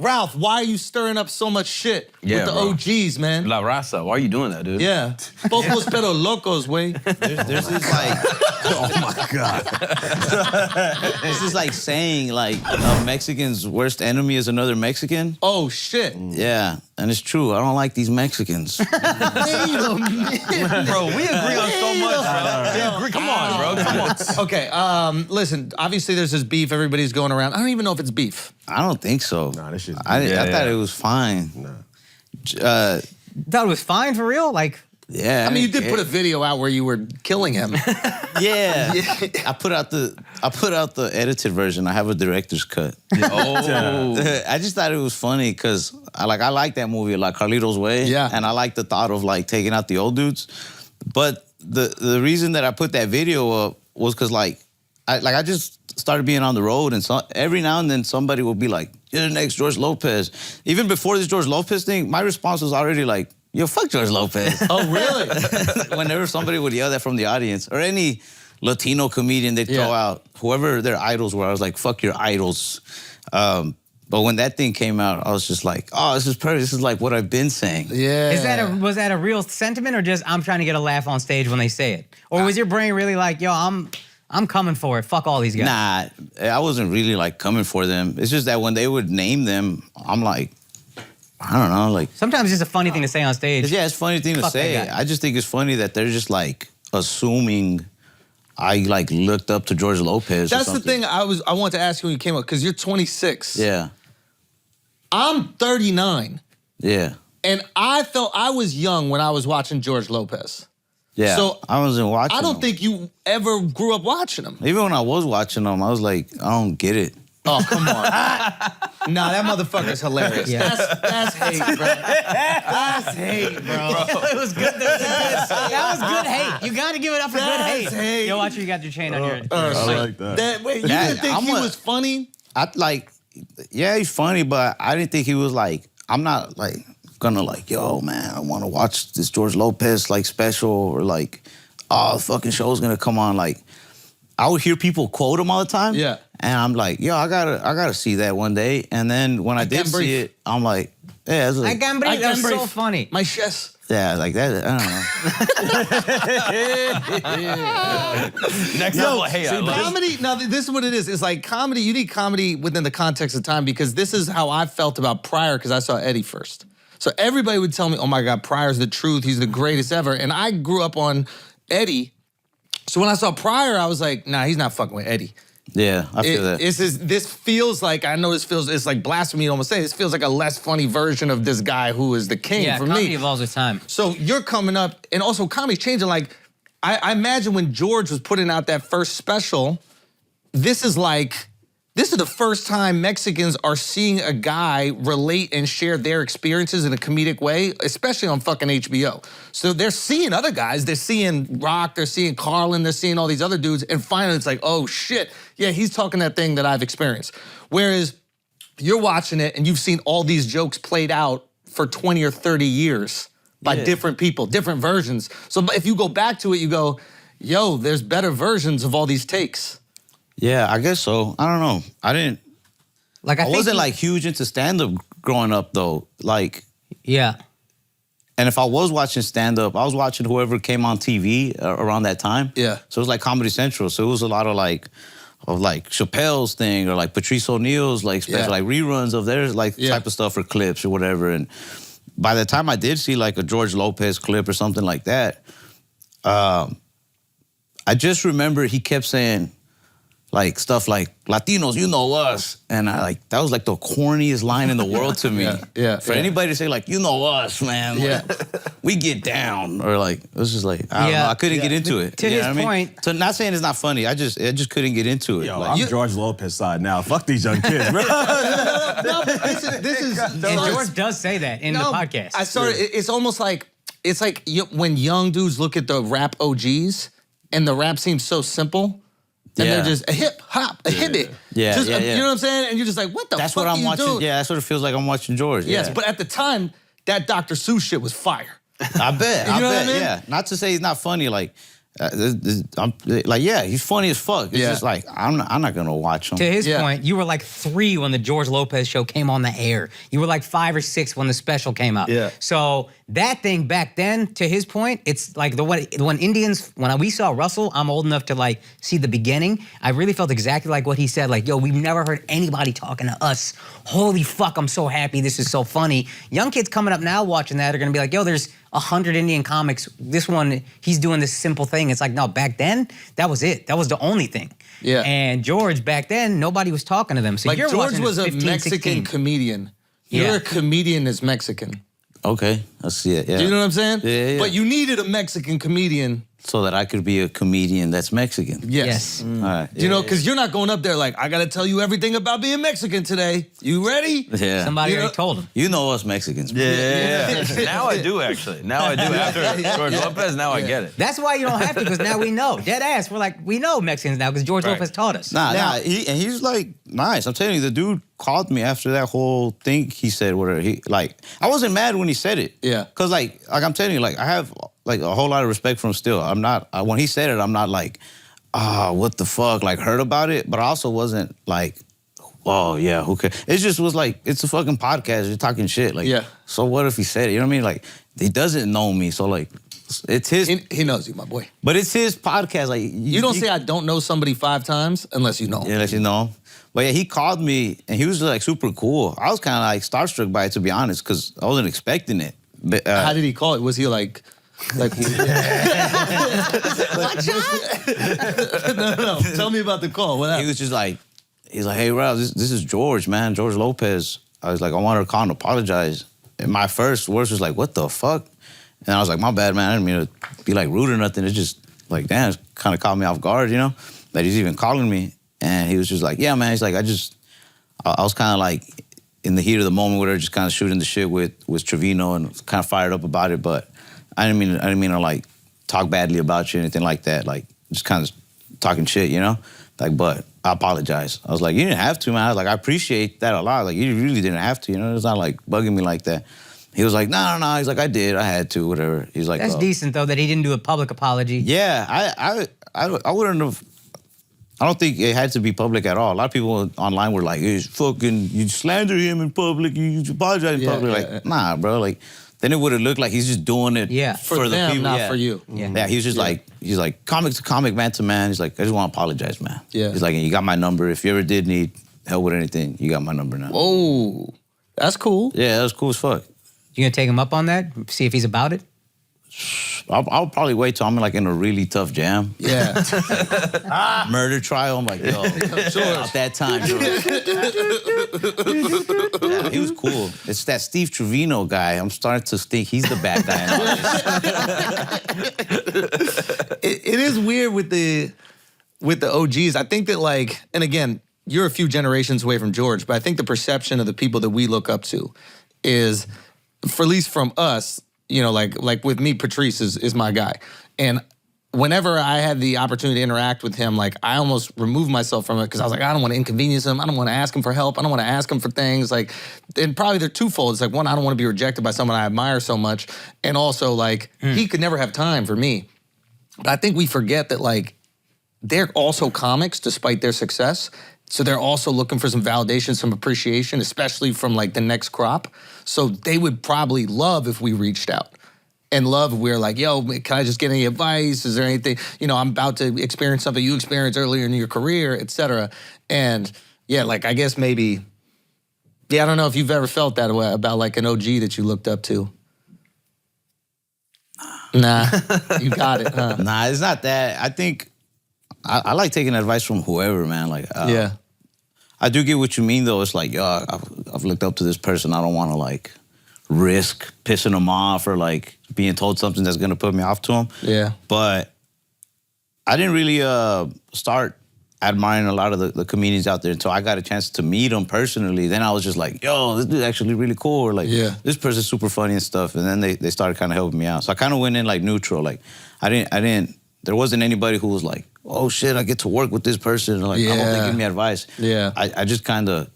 Ralph, why are you stirring up so much shit with the OGs, man? La Raza, why are you doing that, dude? Yeah. Pocos pero locos, way. There's this like, oh my God. This is like saying like a Mexican's worst enemy is another Mexican. Oh, shit. Yeah, and it's true. I don't like these Mexicans. Bro, we agree on so much, bro. We agree. Come on, bro. Come on. Okay, listen, obviously there's this beef everybody's going around. I don't even know if it's beef. I don't think so. Nah, this shit's I thought it was fine. Nah. Thought it was fine for real? Like, Yeah. I mean, you did put a video out where you were killing him. Yeah. I put out the edited version. I have a director's cut. Oh. I just thought it was funny because I like that movie, like Carlito's Way. Yeah. And I like the thought of like taking out the old dudes. But the reason that I put that video up was because I just started being on the road, and so every now and then somebody will be like, "You're the next George Lopez." Even before this George Lopez thing, my response was already like, "Yo, fuck George Lopez." Oh, really? Whenever somebody would yell that from the audience, or any Latino comedian they'd throw out, whoever their idols were, I was like, "Fuck your idols." But when that thing came out, I was just like, "Oh, this is perfect. This is like what I've been saying." Yeah. was that a real sentiment, or just I'm trying to get a laugh on stage when they say it? Or was your brain really like, yo, I'm coming for it. Fuck all these guys. Nah, I wasn't really like coming for them. It's just that when they would name them, I'm like, I don't know, like. Sometimes it's a funny thing to say on stage. Yeah, it's a funny thing to say. I just think it's funny that they're just like assuming I like looked up to George Lopez. That's the thing I wanted to ask you when you came up, because you're 26. Yeah. I'm 39. Yeah. And I felt I was young when I was watching George Lopez. Yeah. So I wasn't watching I don't them. think you ever grew up watching him. Even when I was watching them, I was like, I don't get it. Oh, come on. Nah, that motherfucker's hilarious. Yeah. That's hate, bro. That's hate, bro. It was good. That was good hate. You got to give it up for good hate. That's hate. Yo, watch, you got your chain on your. I like that. Wait, you didn't think he was funny? Yeah, he's funny, but I didn't think he was like, I'm not like gonna like, yo, man, I want to watch this George Lopez like special, or like, oh, the fucking show's gonna come on. Like, I would hear people quote him all the time. Yeah. And I'm like, yo, I gotta see that one day. And then when I did see it, I'm like, yeah, it's like, I can't breathe. That was so funny. My chest. yeah, like that. I don't know. Next level, hey, I love it. Comedy, now this is what it is. It's like comedy, you need comedy within the context of time, because this is how I felt about Pryor, because I saw Eddie first. So everybody would tell me, oh my God, Pryor's the truth, he's the greatest ever. And I grew up on Eddie. So when I saw Pryor, I was like, nah, he's not fucking with Eddie. Yeah, I feel that. This feels like, I know it's like blasphemy to almost say, this feels like a less funny version of this guy who is the king for me. Yeah, comedy evolves with time. So you're coming up, and also comedy's changing. Like, I imagine when George was putting out that first special, this is the first time Mexicans are seeing a guy relate and share their experiences in a comedic way, especially on fucking HBO. So they're seeing other guys, they're seeing Rock, they're seeing Carlin, they're seeing all these other dudes, and finally it's like, oh shit, yeah, he's talking that thing that I've experienced. Whereas you're watching it and you've seen all these jokes played out for 20 or 30 years by different people, different versions. So if you go back to it, you go, yo, there's better versions of all these takes. Yeah, I guess so. I don't know. I wasn't like huge into stand-up growing up though. Like, yeah. And if I was watching stand-up, I was watching whoever came on TV around that time. Yeah. So it was like Comedy Central. So it was a lot of like Chappelle's thing, or like Patrice O'Neal's like special, like reruns of their like type of stuff, or clips or whatever. And by the time I did see like a George Lopez clip or something like that, I just remember he kept saying like stuff like, Latinos, you know us. And that was like the corniest line in the world to me. For anybody to say like, you know us, man. Like, we get down. Or like, it was just like, I don't know, I couldn't get into it. To his point. So not saying it's not funny, I just couldn't get into it. Yo, like, I'm George Lopez side now. Fuck these young kids, bro. This is And George does say that in the podcast. I started, it's almost like, when young dudes look at the rap OGs and the rap seems so simple, and they're just a hip hop, a hibbit. You know what I'm saying? And you're just like, what the fuck are you doing? Yeah, that's what it feels like I'm watching George. Yes, but at the time, that Dr. Seuss shit was fire. I bet. You know what I mean? Yeah. Not to say he's not funny. Like, I'm like, yeah, he's funny as fuck. It's just like I'm not gonna watch him. To his point, you were like 3 when the George Lopez show came on the air. You were like 5 or 6 when the special came out. Yeah. So that thing back then, to his point, it's like when we saw Russell, I'm old enough to like see the beginning. I really felt exactly like what he said. Like, yo, we've never heard anybody talking to us. Holy fuck, I'm so happy. This is so funny. Young kids coming up now watching that are gonna be like, yo, there's 100 Indian comics. This one, he's doing this simple thing. It's like, no, back then, that was it. That was the only thing. Yeah. And George, back then, nobody was talking to them. So like you're George watching was this a 15, Mexican 16. comedian. You're Yeah. a comedian that's Mexican. Okay, I see it. Yeah. Do you know what I'm saying? Yeah. But you needed a Mexican comedian. So that I could be a comedian that's Mexican. Yes. All right. You know, because you're not going up there like, I got to tell you everything about being Mexican today. You ready? Yeah. Somebody You know- already told him. You know us Mexicans. Bro. Yeah. Now I do, actually. Now I do. After George Lopez, now I get it. That's why you don't have to, because now we know. Dead ass. We're like, we know Mexicans now because George Lopez taught us. Nah. He's like nice. I'm telling you, the dude called me after that whole thing. He said whatever. I wasn't mad when he said it. Yeah. Cause like I'm telling you, like I have like a whole lot of respect for him still. I'm not when he said it, I'm not like, what the fuck, like hurt about it. But I also wasn't like, oh yeah, who cares? It just was like, it's a fucking podcast. You're talking shit. Like, Yeah. So what if he said it? You know what I mean? Like he doesn't know me, so like it's his. He knows you, my boy. But it's his podcast. Like You don't say I don't know somebody 5 times unless you know. Yeah, let you know. But yeah, he called me and he was like super cool. I was kind of like starstruck by it, to be honest, because I wasn't expecting it. But, How did he call it? Was he like no. Tell me about the call. What he happened? was just like, he's like, hey, Ralph, this is George, man, George Lopez. I was like, I wanted to call and apologize. And my first words was like, what the fuck? And I was like, my bad, man. I didn't mean to be like rude or nothing. It's just like, damn, it kind of caught me off guard, you know? That he's even calling me. And he was just like, yeah, man. He's like, I was kind of like in the heat of the moment where they're just kind of shooting the shit with Trevino and kind of fired up about it. But I didn't mean to like talk badly about you or anything like that. Like just kind of talking shit, you know? Like, but I apologize. I was like, you didn't have to, man. I was like, I appreciate that a lot. Like, you really didn't have to, you know? It's not like bugging me like that. He was like, no. He's like, I did. I had to, whatever. He's like, That's decent, though, that he didn't do a public apology. yeah, I wouldn't have. I don't think it had to be public at all. A lot of people online were like, "It's fucking, you slander him in public, you apologize in public." Like, nah, bro. Like, then it would have looked like he's just doing it For the them, people, not for you. Yeah, he was just like, he's like, comic to comic, man to man. He's like, I just want to apologize, man. Yeah. He's like, you got my number. If you ever did need help with anything, you got my number now. Oh, that's cool. Yeah, that was cool as fuck. You gonna take him up on that? See if he's about it? I'll probably wait till I'm like in a really tough jam. Yeah. Murder trial. I'm like, yo, about that time. Yeah, he was cool. It's that Steve Trevino guy. I'm starting to think he's the bad guy. It is weird with the OGs. I think that like, and again, you're a few generations away from George, but I think the perception of the people that we look up to is, for at least from us, you know, like with me, Patrice is my guy. And whenever I had the opportunity to interact with him, like I almost removed myself from it because I was like, I don't want to inconvenience him. I don't want to ask him for help. I don't want to ask him for things. Like, and probably they're twofold. It's like, one, I don't want to be rejected by someone I admire so much. And also like, he could never have time for me. But I think we forget that like, they're also comics despite their success. So they're also looking for some validation, some appreciation, especially from like the next crop. So they would probably love if we reached out. And love, we're like, yo, can I just get any advice? Is there anything, you know, I'm about to experience something you experienced earlier in your career, et cetera. And yeah, like I guess maybe, I don't know if you've ever felt that way about like an OG that you looked up to. Nah, you got it, huh? Nah, it's not that. I think I like taking advice from whoever, man. Like, Yeah. I do get what you mean, though. It's like, yo, I've looked up to this person. I don't want to, like, risk pissing them off or, like, being told something that's going to put me off to them. Yeah. But I didn't really start admiring a lot of the comedians out there until I got a chance to meet them personally. Then I was just like, yo, this dude's actually really cool. Or, like, this person's super funny and stuff. And then they started kind of helping me out. So I kind of went in, like, neutral. Like, there wasn't anybody who was like, oh, shit, I get to work with this person. Or, like, I hope they give me advice. Yeah. I just kind of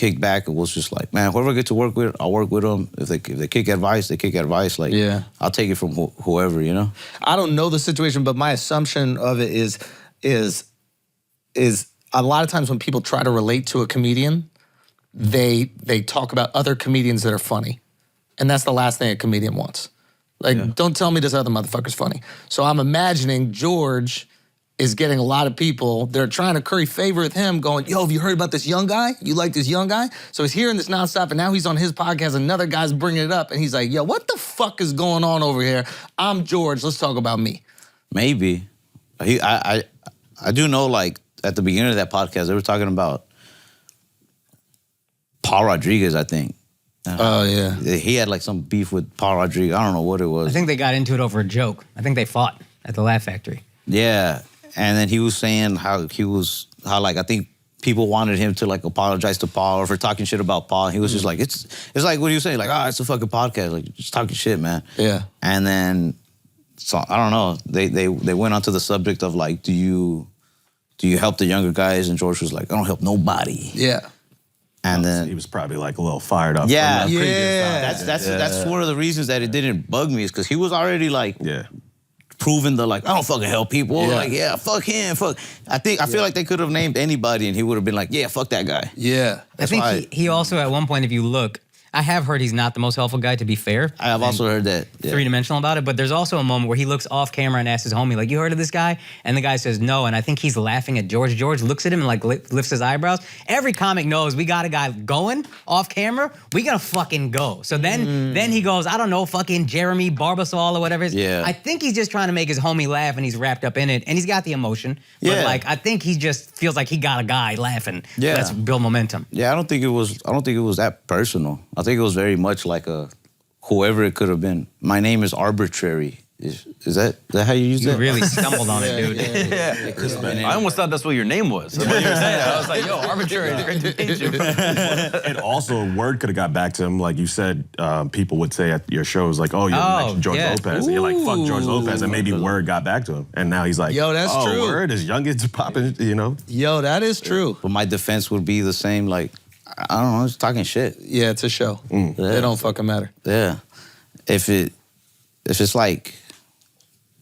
kicked back and was just like, man, whoever I get to work with, I'll work with them. If they kick advice, they kick advice. Like, Yeah. I'll take it from whoever, you know? I don't know the situation, but my assumption of it is a lot of times when people try to relate to a comedian, they talk about other comedians that are funny. And that's the last thing a comedian wants. Like, don't tell me this other motherfucker's funny. So I'm imagining George is getting a lot of people, they're trying to curry favor with him going, yo, have you heard about this young guy? You like this young guy? So he's hearing this nonstop, and now he's on his podcast, another guy's bringing it up, and he's like, yo, what the fuck is going on over here? I'm George, let's talk about me. Maybe. I do know, like, at the beginning of that podcast, they were talking about Paul Rodriguez, I think. Oh, yeah. He had, like, some beef with Paul Rodriguez. I don't know what it was. I think they got into it over a joke. I think they fought at the Laugh Factory. Yeah. And then he was saying how like, I think people wanted him to, like, apologize to Paul or for talking shit about Paul. And he was just like, it's like, what do you say? Like, it's a fucking podcast. Like, just talking shit, man. Yeah. And then, so, I don't know. They went onto the subject of, like, do you help the younger guys? And George was like, I don't help nobody. Yeah. And then he was probably like a little fired up. Yeah. from the previous Yeah. time. that's one of the reasons that it didn't bug me is because he was already like proving the like, I don't fucking help people. Yeah. Like, yeah, fuck him, fuck. I feel like they could have named anybody and he would have been like, yeah, fuck that guy. Yeah. I think he also, at one point, if you look, I have heard he's not the most helpful guy, to be fair. I have also heard that. Yeah. Three-dimensional about it, but there's also a moment where he looks off camera and asks his homie, like, you heard of this guy? And the guy says no, and I think he's laughing at George. George looks at him and like lifts his eyebrows. Every comic knows we got a guy going off camera, we gotta fucking go. So then he goes, I don't know, fucking Jeremy Barbasol or whatever it is. Yeah. I think he's just trying to make his homie laugh and he's wrapped up in it, and he's got the emotion. But Yeah. like, I think he just feels like he got a guy laughing. Yeah. Let's build momentum. Yeah, I don't think it was that personal. I think it was very much like a whoever it could have been. My name is arbitrary. Is that how you use You that? really stumbled on it, dude. I almost thought that's what your name was. When you were saying that, I was like, yo, arbitrary, it's great to meet you. And also, word could have got back to him. Like you said, people would say at your shows, like, oh, you're the next George Lopez. And you're like, fuck George Lopez. And maybe word got back to him. And now he's like, Yo, that's true. Word, his youngest popping, you know? Yo, that is true. But my defense would be the same, like, I don't know, it's talking shit. Yeah, it's a show. It don't fucking matter. Yeah. If it's like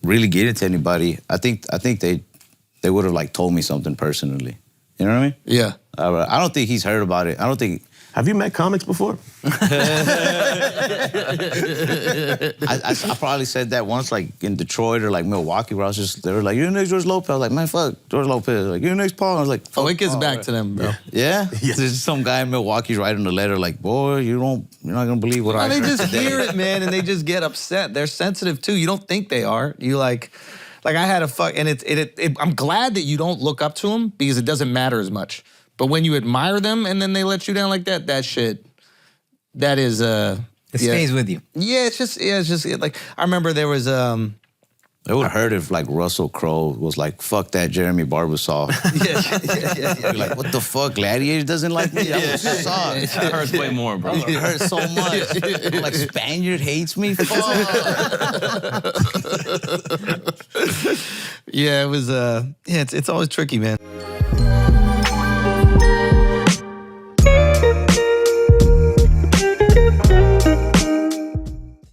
really getting to anybody, I think they would have like told me something personally. You know what I mean? Yeah. I don't think he's heard about it. I don't think. Have you met comics before? I probably said that once, like in Detroit or like Milwaukee, where they were like, "You're the next George Lopez." I was like, "Man, fuck George Lopez." Like, "You're the next Paul." I was like, Oh, it gets Paul. back to them, bro. Yeah? There's some guy in Milwaukee writing a letter like, "Boy, you're not gonna believe what I They heard just today." hear it, man, and they just get upset. They're sensitive too. You don't think they are. You like I had a fuck, and I'm glad that you don't look up to them because it doesn't matter as much. But when you admire them and then they let you down like that, that shit, that is It stays with you. Yeah, it's just like I remember there was It would have hurt if like Russell Crowe was like, "Fuck that Jeremy Barbasol." yeah. Like, what the fuck? Gladiator doesn't like me? That was suck. It hurts way more, bro. It hurts so much. Like, Spaniard hates me? Fuck. Yeah, it was it's always tricky, man.